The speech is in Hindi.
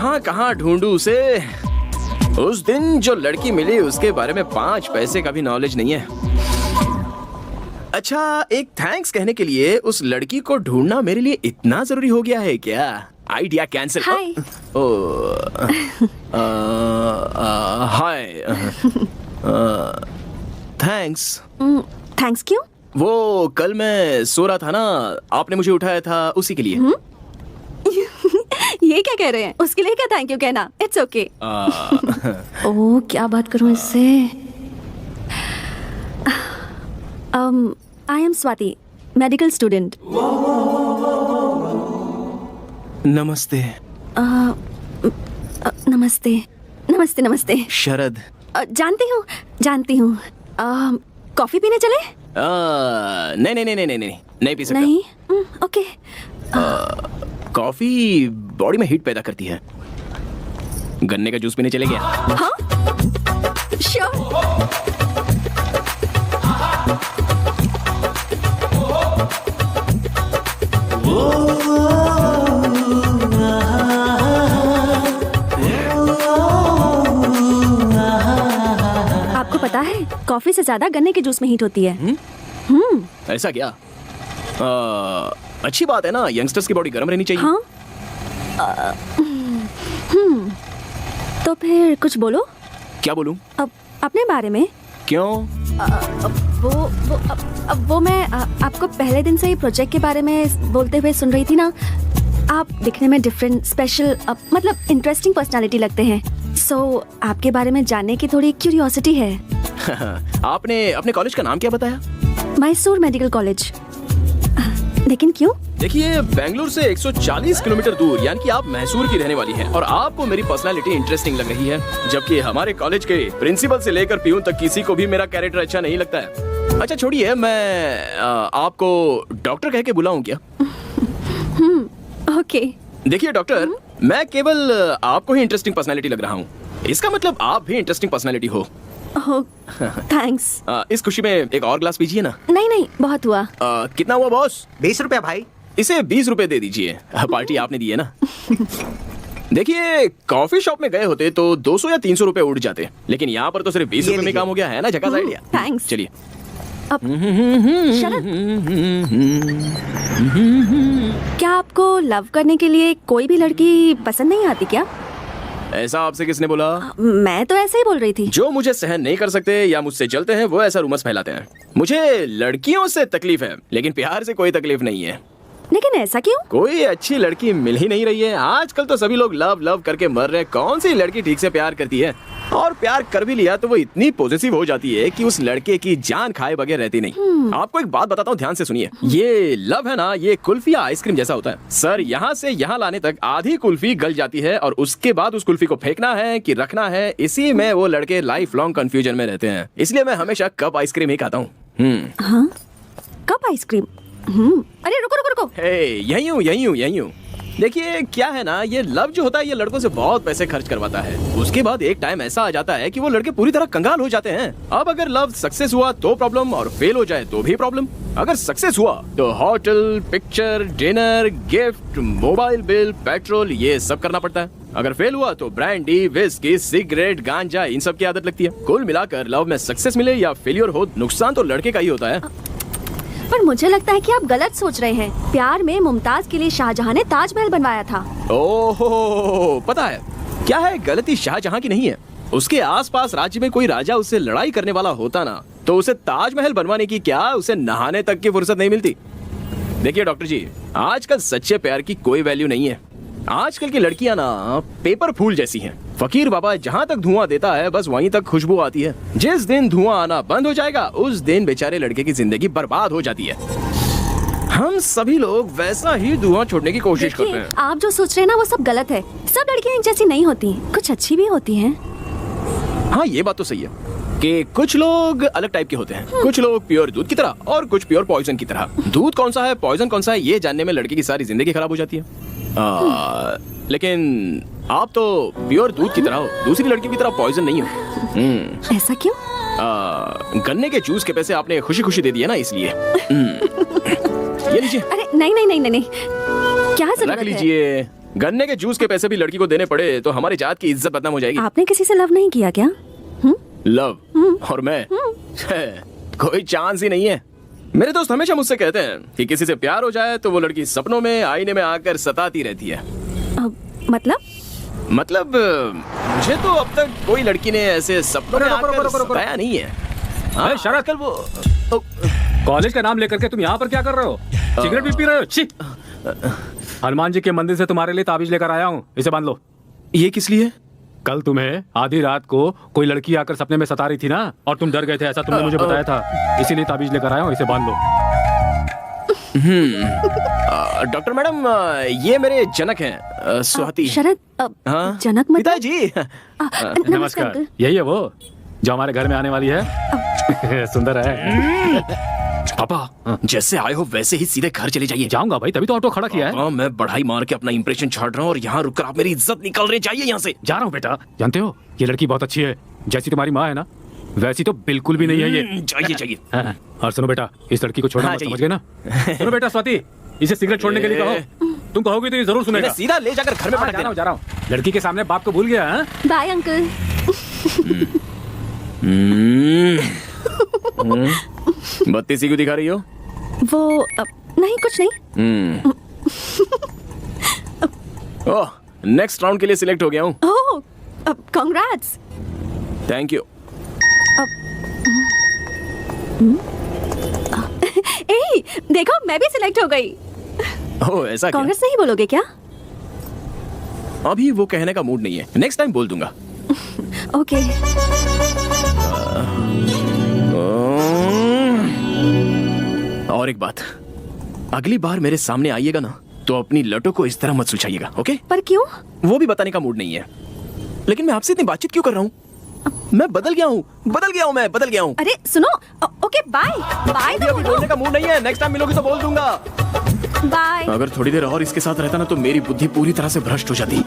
कहाँ कहाँ ढूंढूं उसे। उस दिन जो लड़की मिली उसके बारे में 5 पैसे का भी नॉलेज नहीं है। अच्छा, एक थैंक्स कहने के लिए उस लड़की को ढूंढना मेरे लिए इतना जरूरी हो गया है क्या? Idea cancel. Hi. Hi. Thanks. Thanks क्यों? वो कल मैं सो रहा था ना, आपने मुझे उठाया था उसी के लिए। ये क्या कह रहे हैं? उसके लिए क्या थैंक यू कहना? It's okay. ओह, क्या बात करूं इससे? I am Swati, medical student. नमस्ते। नमस्ते नमस्ते नमस्ते। शरद। जानती हूँ। कॉफी पीने चले? नहीं नहीं नहीं नहीं नहीं नहीं पी सकता। नहीं? ओके। कॉफी बॉडी में हीट पैदा करती है। गन्ने का जूस पीने चले गया। हाँ? श्योर। आपको पता है कॉफी से ज्यादा गन्ने के जूस में हीट होती है। ऐसा क्या? अच्छी बात है ना, यंगस्टर्स की बॉडी गर्म रहनी चाहिए। हाँ? तो फिर कुछ बोलो। क्या बोलूं? अब अपने बारे में। क्यों? वो मैं आपको पहले दिन से ही प्रोजेक्ट के बारे में बोलते हुए सुन रही थी ना। आप दिखने में डिफरेंट, स्पेशल, मतलब इंटरेस्टिंग पर्सनालिटी लगते हैं। सो आपके बारे में जानने की थोड़ी क्यूरियोसिटी है। आपने अपने कॉलेज का नाम क्या बताया? Mysore medical college. लेकिन क्यों? देखिए, बेंगलुरु से 140 किलोमीटर दूर, यानी कि आप मैसूर की रहने वाली हैं और आपको मेरी पर्सनालिटी इंटरेस्टिंग लग रही है, जबकि हमारे कॉलेज के प्रिंसिपल से लेकर पियून तक किसी को भी मेरा कैरेक्टर अच्छा नहीं लगता है। अच्छा छोड़िए, मैं आपको डॉक्टर कह के बुलाऊं क्या? ओके। देखिए डॉक्टर, मैं केवल आपको ही इंटरेस्टिंग पर्सनालिटी लग रहा हूँ, इसका मतलब आप भी इंटरेस्टिंग पर्सनालिटी हो। थैंक्स। इस खुशी में एक और ग्लास पीजिए ना। नहीं, बहुत हुआ। कितना हुआ बॉस? 20 रुपया भाई। इसे 20 रुपए दे दीजिए, पार्टी आपने दी है ना। देखिए, कॉफी शॉप में गए होते तो 200 या 300 रुपए उड़ जाते, लेकिन यहाँ पर तो सिर्फ 20 रुपए में काम हो गया है ना। झकास आइडिया। थैंक्स। चलिए। शरद, क्या आपको लव करने के लिए कोई भी लड़की पसंद नहीं आती क्या? ऐसा आपसे किसने बोला? मैं तो ऐसे ही बोल रही थी। जो मुझे सहन नहीं कर सकते या मुझसे चलते हैं वो ऐसा रूमर्स फैलाते हैं। मुझे लड़कियों से तकलीफ है, लेकिन प्यार से कोई तकलीफ नहीं है। लेकिन ऐसा क्यों? कोई अच्छी लड़की मिल ही नहीं रही है। आजकल तो सभी लोग लव लव करके मर रहे हैं। कौन सी लड़की ठीक से प्यार करती है? और प्यार कर भी लिया तो वो इतनी पॉजिटिव हो जाती है कि उस लड़के की जान खाए बगैर रहती नहीं। आपको एक बात बताता हूँ, ध्यान से सुनिए। ये लव है ना, ये कुल्फी या आइसक्रीम जैसा होता है। सर, यहाँ से यहाँ लाने तक आधी कुल्फी गल जाती है और उसके बाद उस कुल्फी को फेंकना है कि रखना है, इसी में वो लड़के लाइफ लॉन्ग कंफ्यूजन में रहते हैं। इसलिए मैं हमेशा कप आइसक्रीम ही खाता हूँ। हाँ? Cup ice cream? अरे रुको। यही हूँ। देखिए क्या है ना, ये लव जो होता है ये लड़कों से बहुत पैसे खर्च करवाता है। उसके बाद एक टाइम ऐसा आ जाता है कि वो लड़के पूरी तरह कंगाल हो जाते हैं। अब अगर लव सक्सेस हुआ तो प्रॉब्लम, और फेल हो जाए तो भी प्रॉब्लम। अगर सक्सेस हुआ तो hotel, picture, dinner, gift, mobile bill, petrol, ये सब करना पड़ता है। अगर फेल हुआ तो ब्रांडी, विस्की, सिगरेट, गांजा, इन सब की आदत लगती है। कुल मिलाकर लव में सक्सेस मिले या फेलियर हो, नुकसान तो लड़के का ही होता है। पर मुझे लगता है कि आप गलत सोच रहे हैं। प्यार में मुमताज के लिए शाहजहां ने ताजमहल बनवाया था। ओहो, पता है क्या है, गलती शाहजहां की नहीं है। उसके आसपास राज्य में कोई राजा उससे लड़ाई करने वाला होता ना, तो उसे ताजमहल बनवाने की क्या, उसे नहाने तक की फुर्सत नहीं मिलती। देखिए डॉक्टर जी, आजकल सच्चे प्यार की कोई वैल्यू नहीं है। आजकल की लड़कियां ना पेपर फूल जैसी हैं। फकीर बाबा जहाँ तक धुआं देता है बस वहीं तक खुशबू आती है। जिस दिन धुआं आना बंद हो जाएगा उस दिन बेचारे लड़के की जिंदगी बर्बाद हो जाती है। हम सभी लोग वैसा ही धुआं छोड़ने की कोशिश करते हैं। आप जो सोच रहे हैं ना वो सब गलत है। सब लड़कियां एक जैसी नहीं होती, कुछ अच्छी भी होती हैं। हाँ, ये बात तो सही है कि कुछ लोग अलग टाइप के होते हैं। कुछ लोग प्योर दूध की तरह और कुछ प्योर पॉइजन की तरह। दूध कौन सा है, पॉइजन कौन सा है, ये जानने में लड़के की सारी जिंदगी खराब हो जाती है। लेकिन आप तो प्योर दूध की तरह हो, दूसरी लड़की की तरह पॉइजन नहीं हो। ऐसा क्यों? गन्ने के जूस के पैसे आपने खुशी खुशी दे दिए ना, इसलिए। ये लीजिए। अरे नहीं, क्या जरूरत है? रख लीजिए। गन्ने के जूस के पैसे भी लड़की को देने पड़े तो हमारी जात की इज्जत बदनाम हो जाएगी। आपने किसी से लव नहीं किया क्या? लव और मैं कोई चांस ही नहीं है। मेरे दोस्त हमेशा मुझसे कहते हैं कि किसी से प्यार हो जाए तो वो लड़की सपनों में आईने में आकर सताती रहती है। मतलब मुझे तो अब तक कोई लड़की ने ऐसे सपनों में आकर सताया नहीं है। हाँ, शरद, कल वो कॉलेज का नाम लेकर के तुम यहाँ पर क्या कर रहे हो? सिगरेट भी पी रहे हो? छी! हनुमान जी के मंदिर से तुम्हारे लिए ताबीज लेकर आया हूँ, इसे बांध लो। ये किस लिए? कल तुम्हें आधी रात को कोई लड़की आकर सपने में सता रही थी ना, और तुम डर गए थे, ऐसा तुमने मुझे बताया था, इसीलिए ताबीज लेकर आया हूँ, इसे बांध लो। डॉक्टर मैडम, ये मेरे जनक हैं, स्वाति। शरद, हाँ? जनक मतलब? पिताजी। नमस्कार अंकल। यही है वो जो हमारे घर में आने वाली है। सुंदर है। पापा, जैसे आए हो वैसे ही सीधे घर चले जाइए। जाऊंगा भाई, तभी तो ऑटो खड़ा किया है। हाँ, मैं बढ़ाई मार के अपना इंप्रेशन छाड़ रहा हूँ और यहाँ रुककर आप मेरी इज्जत निकाल रहे। जाइए यहाँ से। जा रहा हूँ बेटा। जानते हो ये लड़की बहुत अच्छी है, जैसी तुम्हारी माँ है ना वैसी तो बिल्कुल भी नहीं है ये। जाइए जाइए। हाँ, और सुनो बेटा, इस लड़की को छोड़ना हाँ, मत, समझ गए ना? सुनो बेटा स्वाति, इसे सिगरेट छोड़ने के लिए कहो। तुम कहोगे तो ये जरूर सुनेगा। सीधा ले जाकर घर में पटक देना। जा रहा हूँ। लड़की के सामने बाप को भूल गया है? Bye uncle. बत्ती सी क्यों दिखा रही हो? वो नहीं, कुछ नहीं। ओह, नेक्स्ट राउंड के लिए सिलेक्ट हो गया हूँ। ओह, कांग्रेट्स। Thank you. ए, देखो मैं भी सिलेक्ट हो गई। ओह, ऐसा क्या? कांग्रेस नहीं बोलोगे क्या? अभी वो कहने का मूड नहीं है, नेक्स्ट टाइम बोल दूंगा। ओके। और एक बात, अगली बार मेरे सामने आइएगा ना तो अपनी लटों को इस तरह मत सुलझाइएगा, ओके? पर क्यों? वो भी बताने का मूड नहीं है, लेकिन मैं आपसे इतनी बातचीत क्यों कर रहा हूँ? मैं बदल गया हूँ, मैं बदल गया हूँ। अरे सुनो, ओके बाय बाय। अभी बोलने का मूड नहीं है, नेक्स्ट टाइम मिलोगी तो बोल दूंगा। बाय। अगर थोड़ी देर और इसके साथ रहता ना तो मेरी बुद्धि पूरी तरह से भ्रष्ट हो जाती।